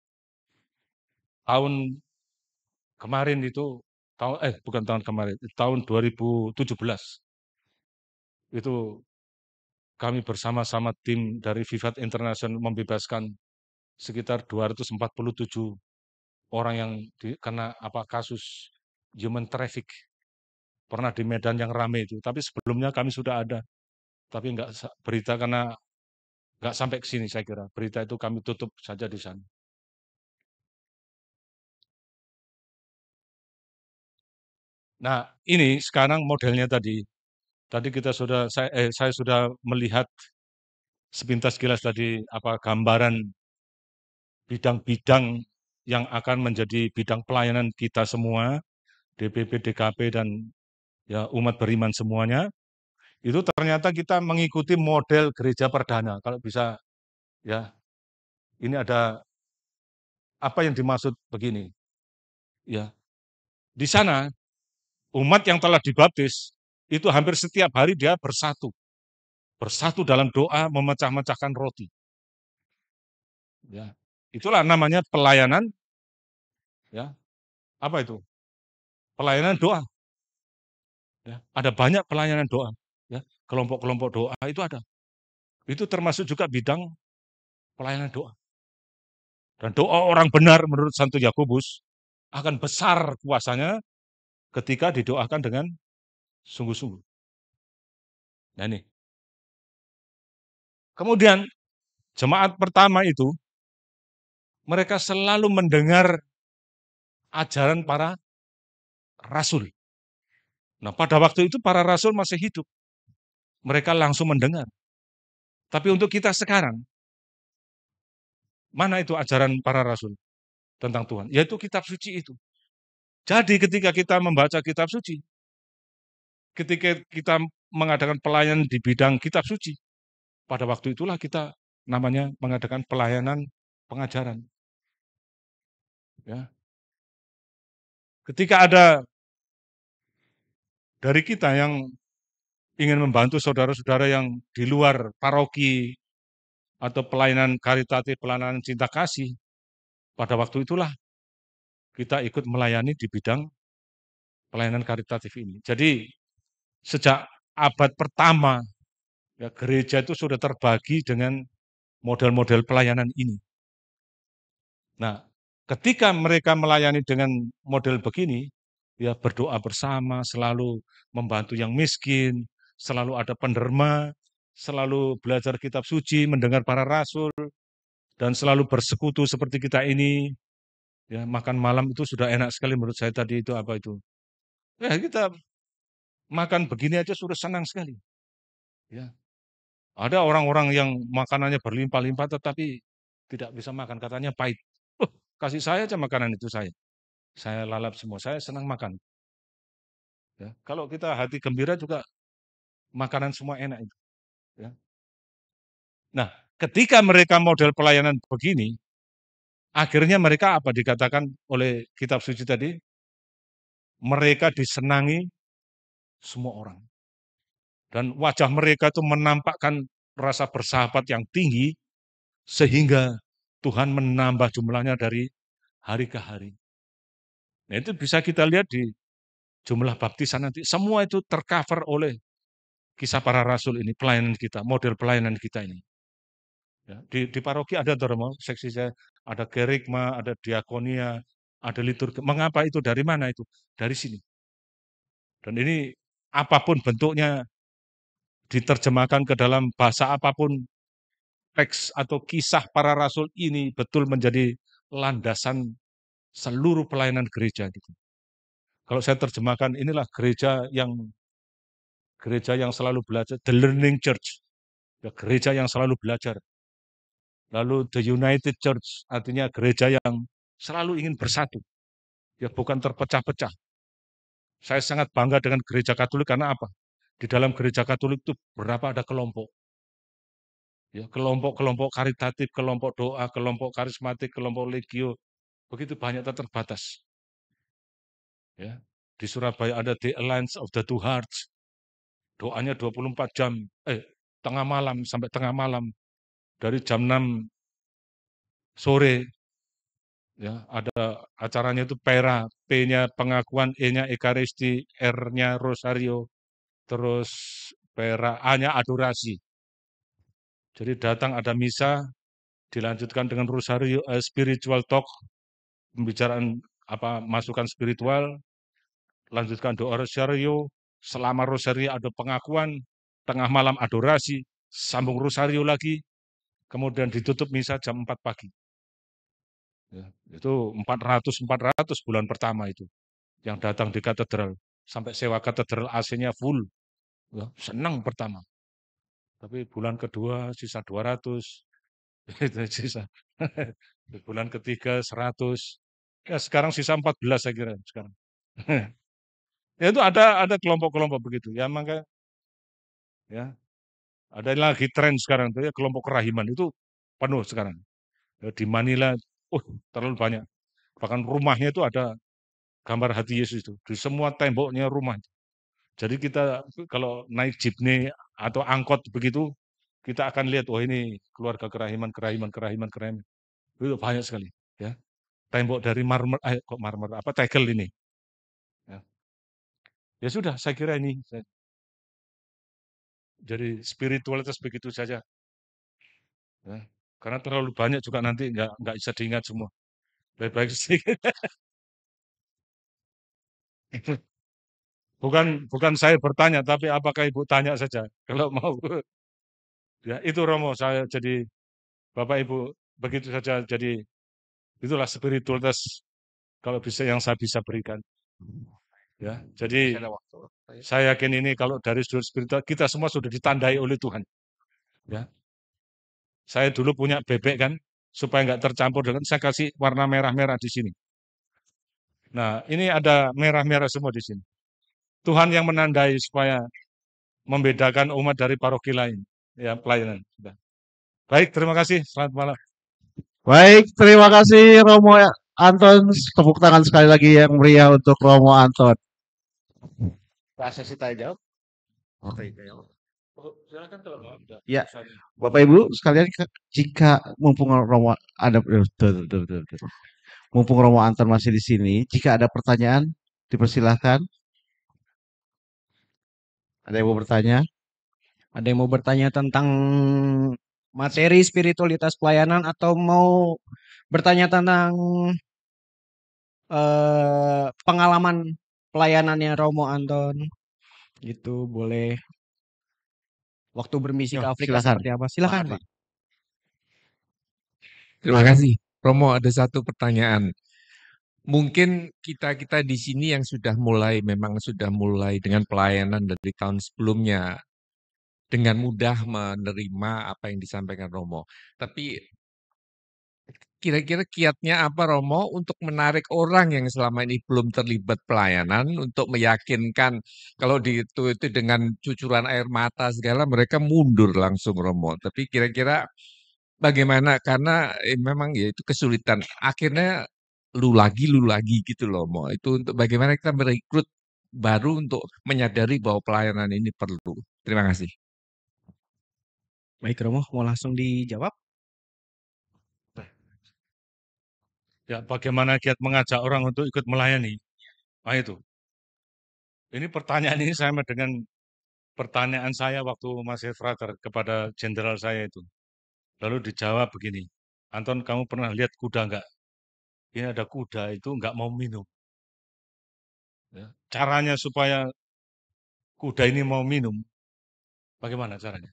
Tahun kemarin itu, bukan tahun kemarin, tahun 2017 itu kami bersama-sama tim dari Vivat International membebaskan sekitar 247 orang yang kena kasus human traffic. Pernah di Medan yang ramai itu, tapi sebelumnya kami sudah ada. Tapi enggak berita karena enggak sampai ke sini saya kira. Berita itu kami tutup saja di sana. Nah, ini sekarang modelnya tadi. Tadi saya sudah melihat sepintas kilas tadi gambaran bidang-bidang yang akan menjadi bidang pelayanan kita semua, DPP, DKP, dan ya umat beriman semuanya. Itu ternyata kita mengikuti model gereja perdana. Kalau bisa, ya, ini ada apa yang dimaksud begini. Ya, di sana umat yang telah dibaptis itu hampir setiap hari dia bersatu dalam doa, memecah-mecahkan roti. Ya, itulah namanya pelayanan. Ya, apa itu? Pelayanan doa. Ya, ada banyak pelayanan doa. Ya, kelompok-kelompok doa itu ada. Itu termasuk juga bidang pelayanan doa. Dan doa orang benar menurut Santo Yakobus akan besar kuasanya ketika didoakan dengan sungguh-sungguh. Nah ini. Kemudian jemaat pertama itu mereka selalu mendengar ajaran para rasul. Nah, pada waktu itu para rasul masih hidup. Mereka langsung mendengar. Tapi untuk kita sekarang, mana itu ajaran para rasul tentang Tuhan? Yaitu kitab suci itu. Jadi ketika kita membaca kitab suci, ketika kita mengadakan pelayanan di bidang kitab suci, pada waktu itulah kita namanya mengadakan pelayanan pengajaran. Ya. Ketika ada dari kita yang ingin membantu saudara-saudara yang di luar paroki atau pelayanan karitatif, pelayanan cinta kasih, pada waktu itulah kita ikut melayani di bidang pelayanan karitatif ini. Jadi sejak abad pertama Ya, gereja itu sudah terbagi dengan model-model pelayanan ini. Nah, ketika mereka melayani dengan model begini, ya berdoa bersama, selalu membantu yang miskin, selalu ada penderma, selalu belajar kitab suci, mendengar para rasul, dan selalu bersekutu seperti kita ini. Ya, makan malam itu sudah enak sekali menurut saya tadi itu apa itu. Ya, kita makan begini aja sudah senang sekali. Ya. Ada orang-orang yang makanannya berlimpah-limpah tetapi tidak bisa makan, katanya pahit. Oh, kasih saya aja makanan itu saya. Saya lalap semua, saya senang makan. Ya. Kalau kita hati gembira juga makanan semua enak itu. Ya. Nah, ketika mereka model pelayanan begini, akhirnya mereka apa dikatakan oleh kitab suci tadi? Mereka disenangi semua orang. Dan wajah mereka itu menampakkan rasa bersahabat yang tinggi, sehingga Tuhan menambah jumlahnya dari hari ke hari. Nah, itu bisa kita lihat di jumlah baptisan nanti. Semua itu tercover oleh kisah para rasul ini, pelayanan kita, model pelayanan kita ini. Ya, di paroki ada Dharma, seksi saya, ada kerigma, ada diakonia, ada liturgi. Mengapa itu? Dari mana itu? Dari sini. Dan ini apapun bentuknya, diterjemahkan ke dalam bahasa apapun, teks atau kisah para rasul ini betul menjadi landasan seluruh pelayanan gereja. Gitu. Kalau saya terjemahkan, inilah gereja yang selalu belajar, the learning church, ya, gereja yang selalu belajar. Lalu the united church, artinya gereja yang selalu ingin bersatu, ya bukan terpecah-pecah. Saya sangat bangga dengan gereja Katolik karena apa? Di dalam gereja Katolik itu berapa ada kelompok. Ya, kelompok-kelompok karitatif, kelompok doa, kelompok karismatik, kelompok legio, begitu banyak terbatas. Ya, di Surabaya ada The Alliance of the Two Hearts, doanya 24 jam, tengah malam sampai tengah malam, dari jam 6 sore, ya ada acaranya itu Pera, P-nya pengakuan, E-nya Ekaristi, R-nya Rosario, terus Pera, A-nya adorasi. Jadi datang ada misa, dilanjutkan dengan Rosario, spiritual talk, pembicaraan apa masukan spiritual, lanjutkan doa Rosario, selama Rosario ada pengakuan, tengah malam adorasi, sambung Rosario lagi, kemudian ditutup misa jam 4 pagi. Ya, itu 400 bulan pertama itu yang datang di katedral, sampai sewa katedral AC-nya full. Ya, senang pertama. Tapi bulan kedua sisa 200, itu sisa. Bulan ketiga 100. Ya sekarang sisa 14 saya kira sekarang. Ya itu ada kelompok-kelompok begitu. Ya maka ya ada lagi tren sekarang tuh ya kelompok kerahiman itu penuh sekarang. Ya, di Manila, terlalu banyak. Bahkan rumahnya itu ada gambar hati Yesus itu di semua temboknya rumah. Jadi kita kalau naik jeepney atau angkot begitu, kita akan lihat, oh ini keluarga kerahiman. Itu banyak sekali. Ya, tembok dari marmer, apa tegel ini. Ya. Ya sudah, saya kira ini. Jadi spiritualitas begitu saja. Ya. Karena terlalu banyak juga nanti nggak bisa diingat semua. Baik-baik sedikit. Bukan saya bertanya, tapi apakah Ibu tanya saja. Kalau mau. Ya, itu Romo, saya jadi Bapak Ibu begitu saja. Jadi itulah spiritualitas kalau bisa yang saya bisa berikan. Ya, jadi saya yakin ini kalau dari sudut spiritual kita semua sudah ditandai oleh Tuhan. Ya, saya dulu punya bebek kan, supaya nggak tercampur dengan saya kasih warna merah-merah di sini. Nah, ini ada merah-merah semua di sini. Tuhan yang menandai supaya membedakan umat dari paroki lain. Ya, pelayanan. Baik, terima kasih. Selamat malam. Baik, terima kasih Romo Anton. Tepuk tangan sekali lagi yang meriah untuk Romo Anton. Sesi tanya jawab. Silakan kalau mau. Ya, Bapak Ibu sekalian, jika mumpung Romo ada betul. Mumpung Romo Anton masih di sini, jika ada pertanyaan dipersilahkan. Ada yang mau bertanya? Ada yang mau bertanya tentang materi spiritualitas pelayanan atau mau bertanya tentang pengalaman pelayanannya Romo Anton? Gitu boleh. Waktu bermisi Yo, ke Afrika silakan, seperti apa? Pak Silakan, Ardi. Pak. Terima kasih. Romo, ada satu pertanyaan. Mungkin kita-kita di sini yang memang sudah mulai dengan pelayanan dari tahun sebelumnya, dengan mudah menerima apa yang disampaikan Romo. Tapi kira-kira kiatnya apa Romo untuk menarik orang yang selama ini belum terlibat pelayanan untuk meyakinkan kalau itu dengan cucuran air mata segala mereka mundur langsung Romo. Tapi kira-kira bagaimana? Karena memang ya itu kesulitan. Akhirnya lu lagi gitu loh, Mo. Itu untuk bagaimana kita merekrut baru untuk menyadari bahwa pelayanan ini perlu. Terima kasih. Baik, Romo, mau langsung dijawab? Ya, bagaimana kiat mengajak orang untuk ikut melayani? Nah itu. Ini pertanyaan ini sama dengan pertanyaan saya waktu masih frater kepada jenderal saya itu. Lalu dijawab begini, Anton kamu pernah lihat kuda enggak? Ini ada kuda itu enggak mau minum. Ya. Caranya supaya kuda ini mau minum, bagaimana caranya?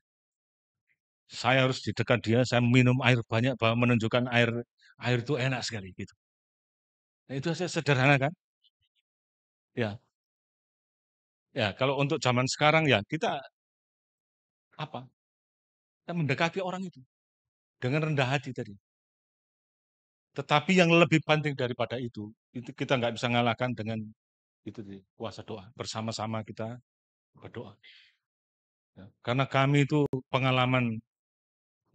Saya harus di dekat dia, saya minum air banyak, bahwa menunjukkan air itu enak sekali gitu. Nah, itu saya sederhana kan? Ya, ya kalau untuk zaman sekarang ya kita apa? Kita mendekati orang itu dengan rendah hati tadi. Tetapi yang lebih penting daripada itu kita nggak bisa ngalahkan dengan itu puasa doa. Bersama-sama kita berdoa. Ya, karena kami itu pengalaman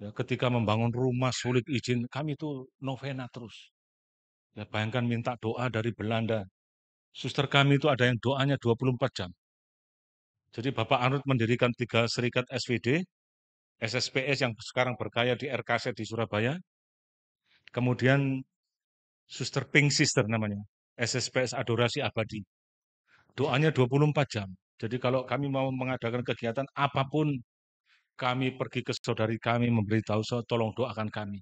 ya, ketika membangun rumah sulit izin, kami itu novena terus. Ya, bayangkan minta doa dari Belanda. Suster kami itu ada yang doanya 24 jam. Jadi Bapak Arnold mendirikan 3 serikat SWD, SSPS yang sekarang berkaya di RKZ di Surabaya. Kemudian Suster Pink Sister namanya, SSPS Adorasi Abadi. Doanya 24 jam. Jadi kalau kami mau mengadakan kegiatan apapun, kami pergi ke saudari kami, memberitahu, tolong doakan kami.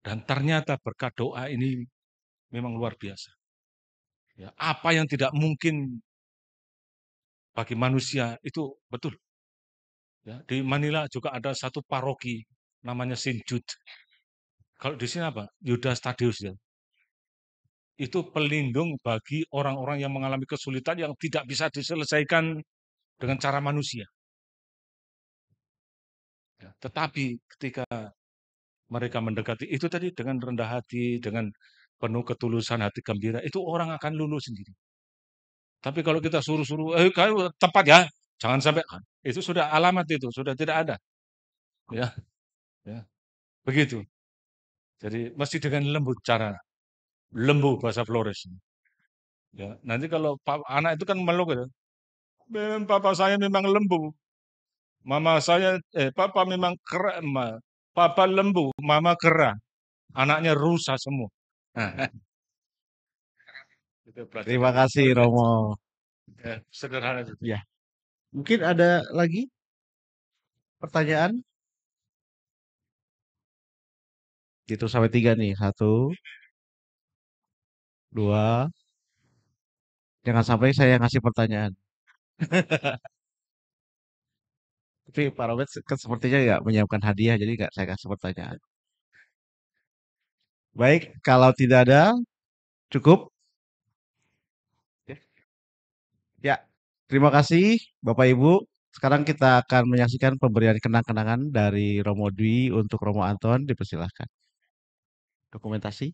Dan ternyata berkat doa ini memang luar biasa. Ya, apa yang tidak mungkin bagi manusia itu betul. Ya, di Manila juga ada satu paroki namanya Saint Jude. Kalau di sini apa? Yudas Tadius ya. Itu pelindung bagi orang-orang yang mengalami kesulitan yang tidak bisa diselesaikan dengan cara manusia. Ya, tetapi ketika mereka mendekati itu tadi dengan rendah hati, dengan penuh ketulusan hati gembira, itu orang akan lulus sendiri. Tapi kalau kita suruh-suruh, kamu tepat ya, jangan sampai, itu sudah alamat itu, sudah tidak ada. Ya, ya, begitu. Jadi mesti dengan lembut cara, lembu bahasa Flores. Ya, nanti kalau anak itu kan meluk ya, papa saya memang lembu, mama saya, papa memang kera, papa lembu, mama kera, anaknya rusak semua. Itu belajar Terima dari kasih Romo. ya, sederhana itu. Ya, mungkin ada lagi pertanyaan? 1 sampai 3 nih. 1, 2. Jangan sampai saya ngasih pertanyaan. Tapi Pak Robert kan sepertinya nggak menyiapkan hadiah, jadi nggak saya kasih pertanyaan. Baik, kalau tidak ada, cukup. Ya, terima kasih Bapak Ibu. Sekarang kita akan menyaksikan pemberian kenang-kenangan dari Romo Dwi untuk Romo Anton. Dipersilahkan. Dokumentasi.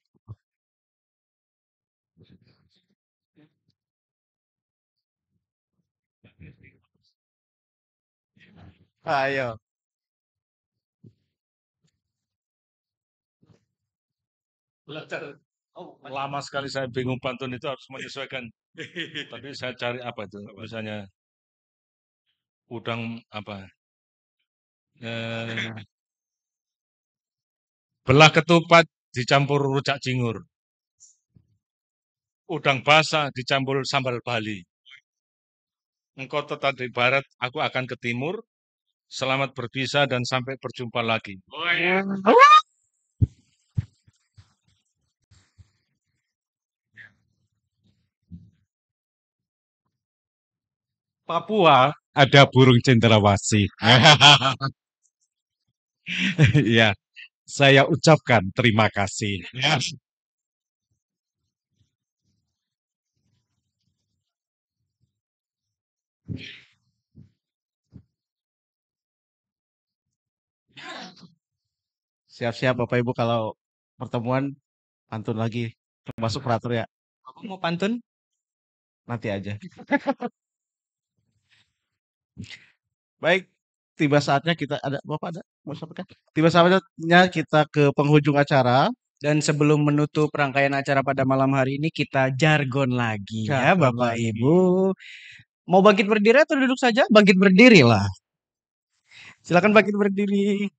Ayo. Belajar. Lama sekali saya bingung pantun itu harus menyesuaikan. Tapi saya cari apa itu? Misalnya udang apa? Belah ketupat dicampur rujak cingur. Udang basah dicampur sambal Bali. Engkau tetap di barat, aku akan ke timur. Selamat berpisah dan sampai berjumpa lagi. Papua ada burung cendrawasih. Ya, saya ucapkan terima kasih. Ya. Siap-siap Bapak Ibu kalau pertemuan pantun lagi termasuk operator ya. Abang mau pantun? Nanti aja. Baik, tiba saatnya kita ada Bapak ada mau sampaikan? Tiba saatnya kita ke penghujung acara. Dan sebelum menutup rangkaian acara pada malam hari ini, kita jargon lagi ya Jargon Bapak lagi. Ibu. Mau bangkit berdiri atau duduk saja? Bangkit berdiri lah. Silakan bangkit berdiri.